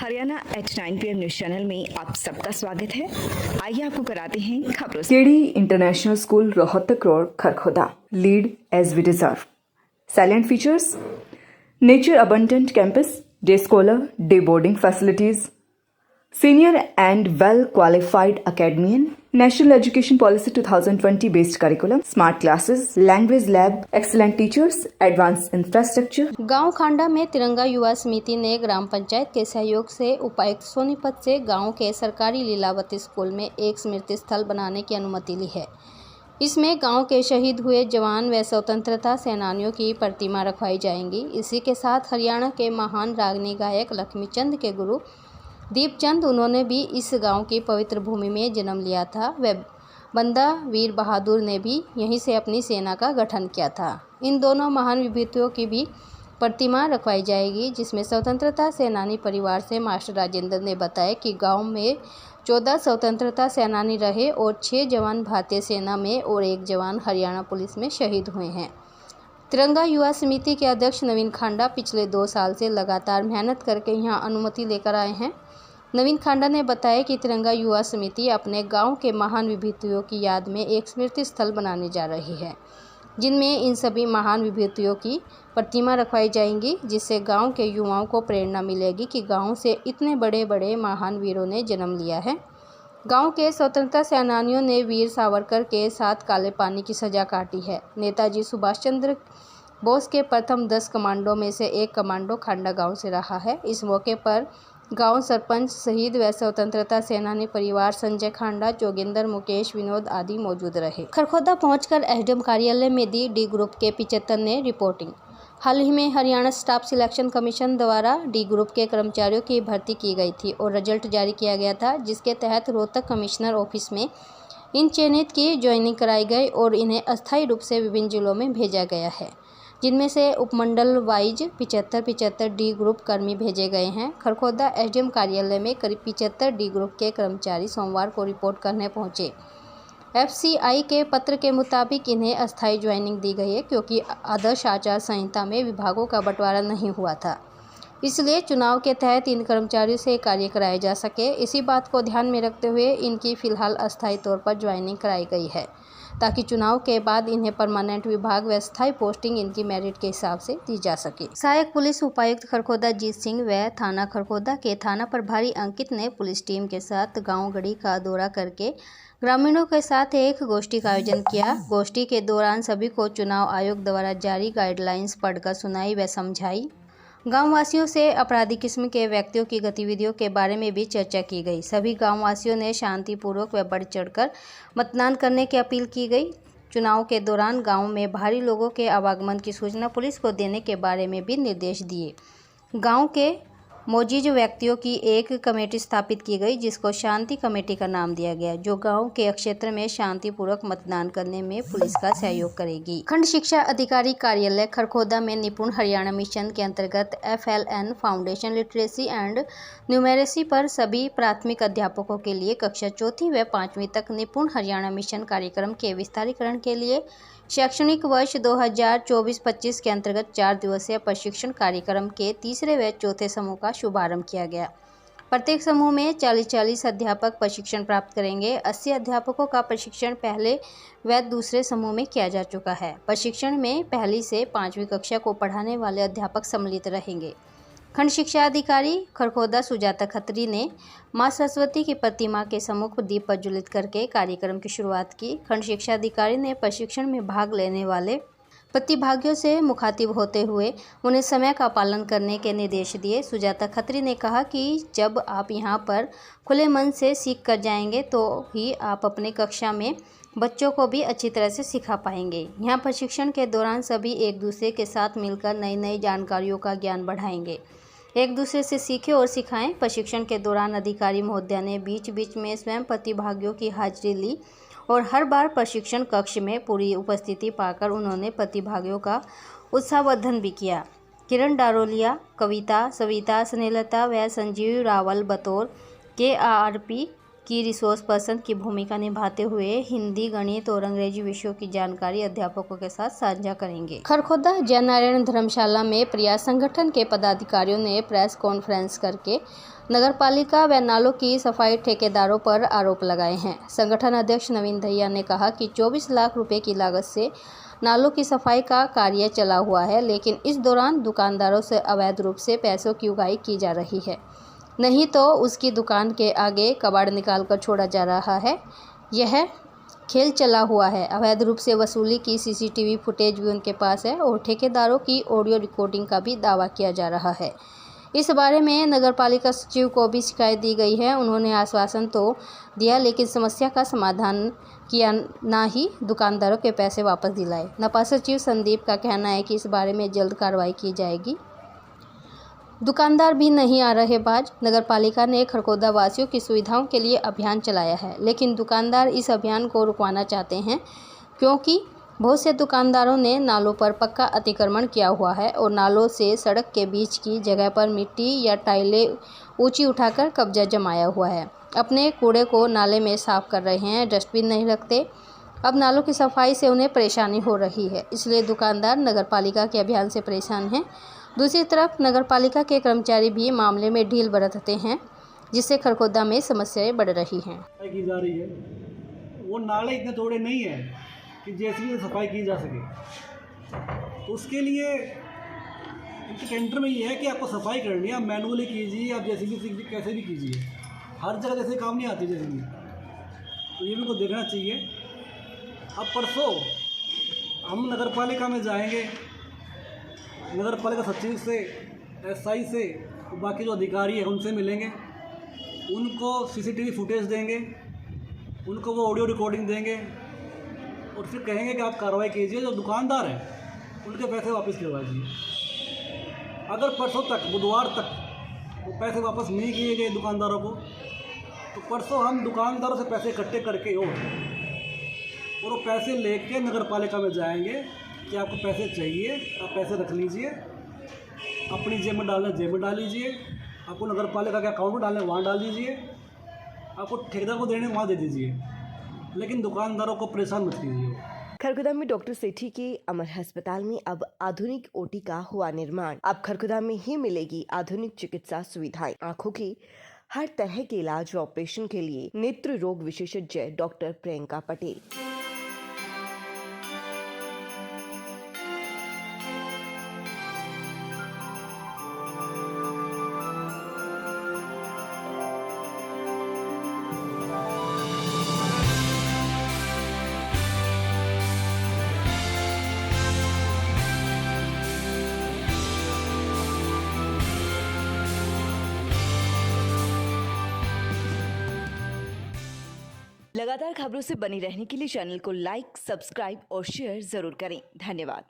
Haryana at 9 PM news channel में आप सबका स्वागत है। आइए आपको कराते हैं खबरों से। KD international school Rohtak road Kharkhoda lead as we deserve silent features nature abundant campus day scholar day boarding facilities senior and well qualified academy national education policy 2020 based curriculum smart classes language lab excellent teachers advanced infrastructure। गांव खांडा में तिरंगा युवा समिति ने ग्राम पंचायत के सहयोग से उपायुक्त सोनीपत से गांव के सरकारी लीलावती स्कूल में एक स्मृति स्थल बनाने की अनुमति ली है। इसमें गांव के शहीद हुए जवान व स्वतंत्रता सेनानियों की प्रतिमा रखवाई जाएंगी। इसी के साथ हरियाणा के महान रागनी गायक लक्ष्मीचंद के गुरु दीपचंद, उन्होंने भी इस गांव की पवित्र भूमि में जन्म लिया था। व बंदा वीर बहादुर ने भी यहीं से अपनी सेना का गठन किया था। इन दोनों महान विभूतियों की भी प्रतिमा रखवाई जाएगी, जिसमें स्वतंत्रता सेनानी परिवार से मास्टर राजेंद्र ने बताया कि गांव में 14 स्वतंत्रता सेनानी रहे और 6 जवान भारतीय सेना में और 1 जवान हरियाणा पुलिस में शहीद हुए हैं। तिरंगा युवा समिति के अध्यक्ष नवीन खांडा पिछले 2 साल से लगातार मेहनत करके यहां अनुमति लेकर आए हैं। नवीन खांडा ने बताया कि तिरंगा युवा समिति अपने गांव के महान विभूतियों की याद में एक स्मृति स्थल बनाने जा रही है, जिनमें इन सभी महान विभूतियों की प्रतिमा रखवाई जाएंगी, जिससे गांव के युवाओं को प्रेरणा मिलेगी कि गांव से इतने बड़े बड़े महान वीरों ने जन्म लिया है। गांव के स्वतंत्रता सेनानियों ने वीर सावरकर के साथ काले पानी की सजा काटी है। नेताजी सुभाष चंद्र बोस के प्रथम 10 कमांडो में से एक कमांडो खांडा गांव से रहा है। इस मौके पर गांव सरपंच, शहीद व स्वतंत्रता सेनानी परिवार संजय खांडा, जोगिंदर, मुकेश, विनोद आदि मौजूद रहे। खरखोदा पहुंचकर एसडीएम कार्यालय में दी डी ग्रुप के 75 ने रिपोर्टिंग। हाल ही में हरियाणा स्टाफ सिलेक्शन कमीशन द्वारा डी ग्रुप के कर्मचारियों की भर्ती की गई थी और रिजल्ट जारी किया गया था, जिसके तहत रोहतक कमिश्नर ऑफिस में इन चयनित की ज्वाइनिंग कराई गई और इन्हें अस्थायी रूप से विभिन्न जिलों में भेजा गया है, जिनमें से उपमंडल वाइज 75 डी ग्रुप कर्मी भेजे गए हैं। खरखोदा एसडीएम कार्यालय में करीब 75 डी ग्रुप के कर्मचारी सोमवार को रिपोर्ट करने पहुंचे। एफसीआई के पत्र के मुताबिक इन्हें अस्थायी ज्वाइनिंग दी गई है, क्योंकि आदर्श आचार संहिता में विभागों का बंटवारा नहीं हुआ था, इसलिए चुनाव के तहत इन कर्मचारियों से कार्य कराए जा सके। इसी बात को ध्यान में रखते हुए इनकी फिलहाल अस्थायी तौर पर ज्वाइनिंग कराई गई है, ताकि चुनाव के बाद इन्हें परमानेंट विभाग व स्थायी पोस्टिंग इनकी मेरिट के हिसाब से दी जा सके। सहायक पुलिस उपायुक्त खरखोदा जीत सिंह व थाना खरखोदा के थाना प्रभारी अंकित ने पुलिस टीम के साथ गांव गढ़ी का दौरा करके ग्रामीणों के साथ एक गोष्ठी का आयोजन किया। गोष्ठी के दौरान सभी को चुनाव आयोग द्वारा जारी गाइडलाइंस पढ़कर सुनाई व समझाई। गांव वासियों से आपराधिक किस्म के व्यक्तियों की गतिविधियों के बारे में भी चर्चा की गई। सभी गांव वासियों ने शांतिपूर्वक व बढ़ चढ़कर मतदान करने की अपील की गई। चुनाव के दौरान गांव में भारी लोगों के आवागमन की सूचना पुलिस को देने के बारे में भी निर्देश दिए। गांव के मौजूद व्यक्तियों की एक कमेटी स्थापित की गई, जिसको शांति कमेटी का नाम दिया गया, जो गांव के क्षेत्र में शांतिपूर्वक मतदान करने में पुलिस का सहयोग करेगी। खंड शिक्षा अधिकारी कार्यालय खरखोदा में निपुण हरियाणा मिशन के अंतर्गत FLN foundation literacy and numeracy पर सभी प्राथमिक अध्यापकों के लिए कक्षा 4वीं व 5वीं तक निपुण हरियाणा मिशन कार्यक्रम के विस्तारीकरण के लिए शैक्षणिक वर्ष 2024-25 के अंतर्गत 4 दिवसीय प्रशिक्षण कार्यक्रम के तीसरे व चौथे समूह का शुभारंभ किया गया। प्रत्येक समूह में 40-40 अध्यापक प्रशिक्षण प्राप्त करेंगे। 80 अध्यापकों का प्रशिक्षण पहले व दूसरे समूह में किया जा चुका है। प्रशिक्षण में पहली से 5वीं कक्षा को पढ़ाने वाले अध्यापक सम्मिलित रहेंगे। खंड शिक्षा अधिकारी खरखोदा सुजाता खत्री ने मां सरस्वती की प्रतिमा के सम्मुख दीप प्रज्वलित करके कार्यक्रम की शुरुआत की। खंड शिक्षा अधिकारी ने प्रशिक्षण में भाग लेने वाले प्रतिभागियों से मुखातिब होते हुए उन्हें समय का पालन करने के निर्देश दिए। सुजाता खत्री ने कहा कि जब आप यहां पर खुले मन से सीख कर जाएंगे तो ही आप अपने कक्षा में बच्चों को भी अच्छी तरह से सिखा पाएंगे। यहाँ प्रशिक्षण के दौरान सभी एक दूसरे के साथ मिलकर नई नई जानकारियों का ज्ञान बढ़ाएंगे, एक दूसरे से सीखें और सिखाएं। प्रशिक्षण के दौरान अधिकारी महोदया ने बीच बीच में स्वयं प्रतिभागियों की हाजिरी ली और हर बार प्रशिक्षण कक्ष में पूरी उपस्थिति पाकर उन्होंने प्रतिभागियों का उत्साहवर्धन भी किया। किरण डारोलिया, कविता, सविता, स्नेहलता व संजीव रावल बतौर KRP की रिसोर्स पर्सन की भूमिका निभाते हुए हिंदी, गणित और अंग्रेजी विषयों की जानकारी अध्यापकों के साथ साझा करेंगे। खरखोदा जय नारायण धर्मशाला में प्रयास संगठन के पदाधिकारियों ने प्रेस कॉन्फ्रेंस करके नगरपालिका व नालों की सफाई ठेकेदारों पर आरोप लगाए हैं। संगठन अध्यक्ष नवीन दहिया ने कहा कि 24 लाख रुपए की लागत से नालों की सफाई का कार्य चला हुआ है, लेकिन इस दौरान दुकानदारों से अवैध रूप से पैसों की उगाही की जा रही है, नहीं तो उसकी दुकान के आगे कबाड़ निकालकर छोड़ा जा रहा है। यह खेल चला हुआ है। अवैध रूप से वसूली की सीसीटीवी फुटेज भी उनके पास है और ठेकेदारों की ऑडियो रिकॉर्डिंग का भी दावा किया जा रहा है। इस बारे में नगरपालिका सचिव को भी शिकायत दी गई है। उन्होंने आश्वासन तो दिया, लेकिन समस्या का समाधान किया, ना ही दुकानदारों के पैसे वापस दिलाए। नपा सचिव संदीप का कहना है कि इस बारे में जल्द कार्रवाई की जाएगी। दुकानदार भी नहीं आ रहे बाज। नगरपालिका ने खरखोदा वासियों की सुविधाओं के लिए अभियान चलाया है, लेकिन दुकानदार इस अभियान को रुकवाना चाहते हैं, क्योंकि बहुत से दुकानदारों ने नालों पर पक्का अतिक्रमण किया हुआ है और नालों से सड़क के बीच की जगह पर मिट्टी या टाइलें ऊंची उठाकर कब्जा जमाया हुआ है। अपने कूड़े को नाले में साफ कर रहे हैं, डस्टबिन नहीं रखते। अब नालों की सफाई से उन्हें परेशानी हो रही है, इसलिए दुकानदार नगरपालिका के अभियान से परेशान हैं। दूसरी तरफ नगरपालिका के कर्मचारी भी मामले में ढील बरतते हैं, जिससे खरखोदा में समस्याएं बढ़ रही हैं। की जा रही है, वो नाले इतने चौड़े नहीं हैं कि जेसीबी से सफाई की जा सके। तो उसके लिए इनके टेंडर में ये है कि आपको सफाई करनी है, आप मैनुअली कीजिए, आप जेसीबी से कैसे भी कीजिए। हर जगह जैसे काम नहीं आती जेसीबी, तो ये भी को देखना चाहिए। अब परसों हम नगरपालिका में जाएंगे, नगरपालिका सचिव से, एसआई से, बाकी जो अधिकारी हैं उनसे मिलेंगे, उनको सीसीटीवी फुटेज देंगे, उनको वो ऑडियो रिकॉर्डिंग देंगे और फिर कहेंगे कि आप कार्रवाई कीजिए। जो दुकानदार हैं उनके पैसे वापस करवाइए। अगर परसों तक, बुधवार तक वो पैसे वापस नहीं किए गए दुकानदारों को, तो परसों हम दुकानदारों से पैसे इकट्ठे करके और वो पैसे लेके नगरपालिका में जाएंगे कि आपको पैसे चाहिए, आप पैसे रख लीजिए, अपनी जेब में डालना जेब में डाल लीजिए, आपको नगरपालिका के अकाउंट में डालना वहाँ डाल दीजिए, आपको ठेकेदार को देने वहाँ दे दीजिए, लेकिन दुकानदारों को परेशान मत कीजिए। खरखोदा में डॉक्टर सेठी के अमर अस्पताल में अब आधुनिक ओटी का हुआ निर्माण। अब खरखोदा में ही मिलेगी आधुनिक चिकित्सा सुविधाएं। आंखों की हर तरह के इलाज व ऑपरेशन के लिए नेत्र रोग विशेषज्ञ डॉक्टर प्रियंका पटेल। लगातार खबरों से बनी रहने के लिए चैनल को लाइक, सब्सक्राइब और शेयर जरूर करें। धन्यवाद।